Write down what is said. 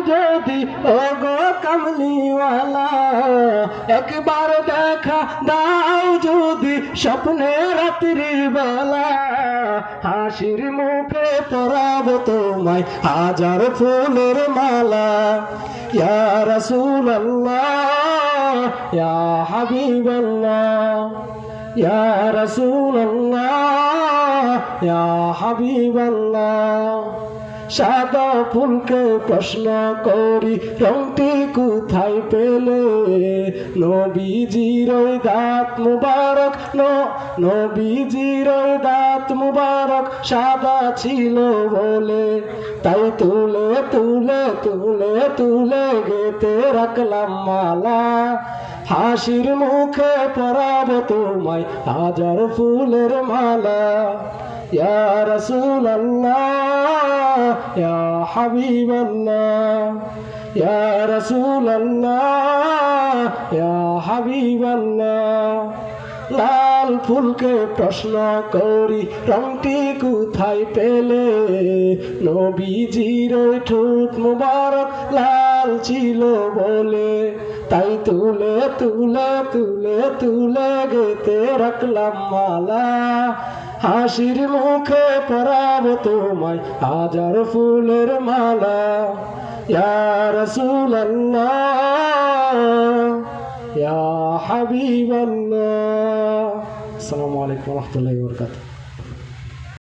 যদি ওগো কামলিওয়ালা, একবার দেখা দাও যদি স্বপ্নে রাত্রি বেলা, হাসির মুখে পরাবো তোমায় হাজার ফুলের মালা। ইয়া রাসূলুল্লাহ ইয়া হাবিবাল্লাহ, ইয়া রাসূলুল্লাহ ইয়া হাবিবাল্লাহ। সাদা ফুলকে প্রশ্ন করি রংটি কোথায় পেলে, নবীজির ওই দাঁত মুবারক, নবীজির ওই দাঁত মুবারক সাদা ছিল বলে, তাই তুলে তুলে তুলে তুলে গেতে রাখলাম মালা। হাসির মুখে পরাবো তোমায় হাজার ফুলের মালা। ইয়া রাসূলুল্লাহ ইয়া হাবিবাল্লাহ, ইয়া রাসূলুল্লাহ ইয়া হাবিবাল্লাহ। লাল ফুলকে প্রশ্ন করি রংটি কোথায় পেলে, নবীজির ওই ঠোঁট মুবারক লাল ছিল বলে, তাই তুলে তুলে তুলে তুলে গেতে রাখলাম মালা। হাসির মুখে পরাবো তোমায় হাজার ফুলের মালা। ইয়া রাসূলুল্লাহ ইয়া হাবিবাল্লাহ। আসসালামু আলাইকুম ওয়া রাহমাতুল্লাহি ওয়া বারাকাতুহু।